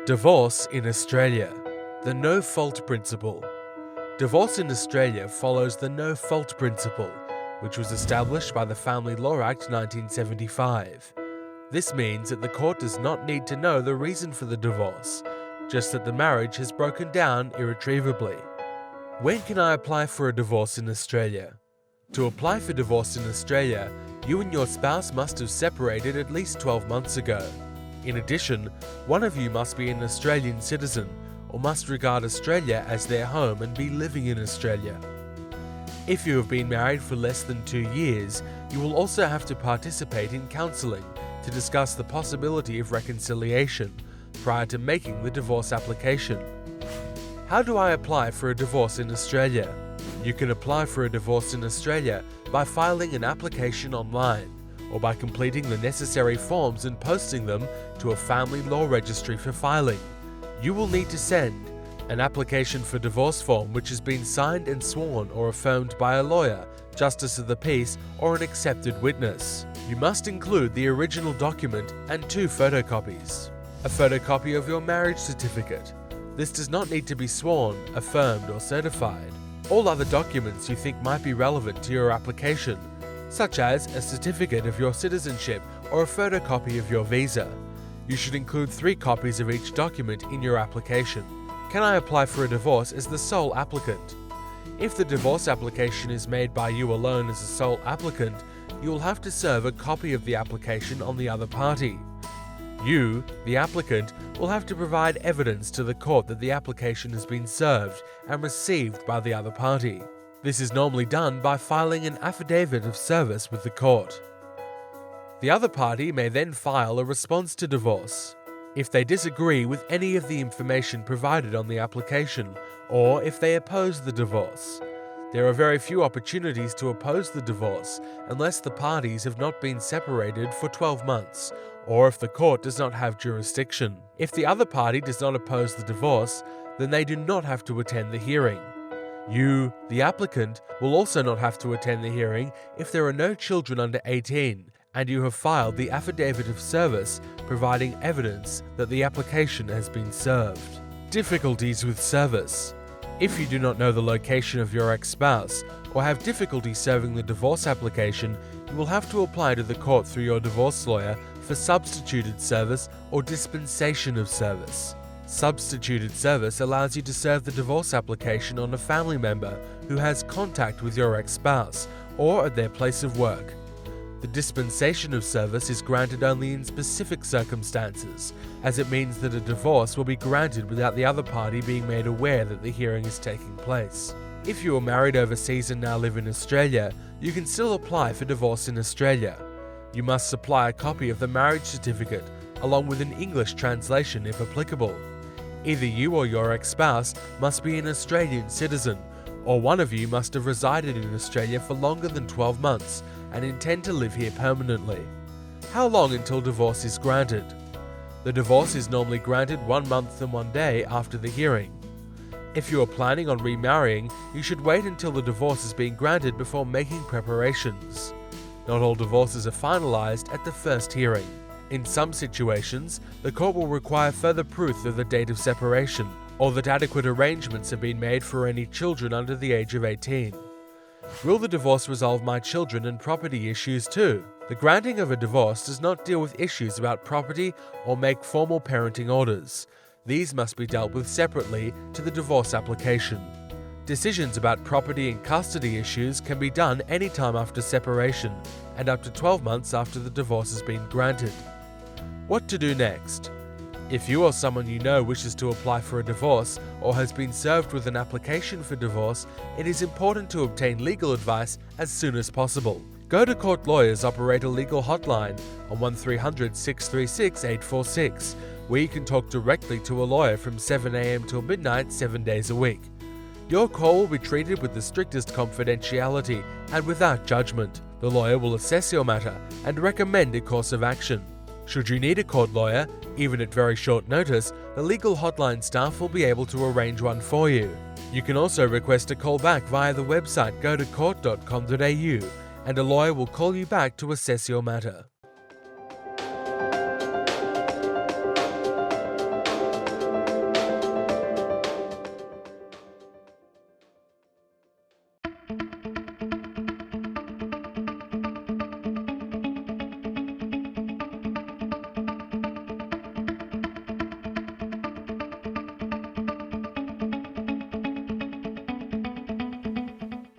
Divorce in Australia. The no-fault principle. Divorce in Australia follows the no-fault principle, which was established by the Family Law Act 1975. This means that the court does not need to know the reason for the divorce, just that the marriage has broken down irretrievably. When can I apply for a divorce in Australia? To apply for divorce in Australia, you and your spouse must have separated at least 12 months ago. In addition, one of you must be an Australian citizen or must regard Australia as their home and be living in Australia. If you have been married for less than 2 years, you will also have to participate in counselling to discuss the possibility of reconciliation prior to making the divorce application. How do I apply for a divorce in Australia? You can apply for a divorce in Australia by filing an application online or by completing the necessary forms and posting them to a family law registry for filing. You will need to send an application for divorce form which has been signed and sworn or affirmed by a lawyer, justice of the peace, or an accepted witness. You must include the original document and 2 photocopies. A photocopy of your marriage certificate. This does not need to be sworn, affirmed, or certified. All other documents you think might be relevant to your application, such as a certificate of your citizenship or a photocopy of your visa. You should include 3 copies of each document in your application. Can I apply for a divorce as the sole applicant? If the divorce application is made by you alone as a sole applicant, you will have to serve a copy of the application on the other party. You, the applicant, will have to provide evidence to the court that the application has been served and received by the other party. This is normally done by filing an affidavit of service with the court. The other party may then file a response to divorce. If they disagree with any of the information provided on the application, or if they oppose the divorce. There are very few opportunities to oppose the divorce unless the parties have not been separated for 12 months, or if the court does not have jurisdiction. If the other party does not oppose the divorce, then they do not have to attend the hearing. You, the applicant, will also not have to attend the hearing if there are no children under 18 and you have filed the affidavit of service providing evidence that the application has been served. Difficulties with service. If you do not know the location of your ex-spouse or have difficulty serving the divorce application, you will have to apply to the court through your divorce lawyer for substituted service or dispensation of service. Substituted service allows you to serve the divorce application on a family member who has contact with your ex-spouse or at their place of work. The dispensation of service is granted only in specific circumstances, as it means that a divorce will be granted without the other party being made aware that the hearing is taking place. If you are married overseas and now live in Australia, you can still apply for divorce in Australia. You must supply a copy of the marriage certificate, along with an English translation if applicable. Either you or your ex-spouse must be an Australian citizen, or one of you must have resided in Australia for longer than 12 months and intend to live here permanently. How long until divorce is granted? The divorce is normally granted 1 month and 1 day after the hearing. If you are planning on remarrying, you should wait until the divorce has been granted before making preparations. Not all divorces are finalized at the first hearing. In some situations, the court will require further proof of the date of separation, or that adequate arrangements have been made for any children under the age of 18. Will the divorce resolve my children and property issues too? The granting of a divorce does not deal with issues about property or make formal parenting orders. These must be dealt with separately to the divorce application. Decisions about property and custody issues can be done any time after separation and up to 12 months after the divorce has been granted. What to do next? If you or someone you know wishes to apply for a divorce or has been served with an application for divorce, it is important to obtain legal advice as soon as possible. Go to Court Lawyers operate a legal hotline on 1300 636 846, where you can talk directly to a lawyer from 7 a.m. till midnight 7 days a week. Your call will be treated with the strictest confidentiality and without judgment. The lawyer will assess your matter and recommend a course of action. Should you need a court lawyer, even at very short notice, the legal hotline staff will be able to arrange one for you. You can also request a call back via the website gotocourt.com.au, and a lawyer will call you back to assess your matter.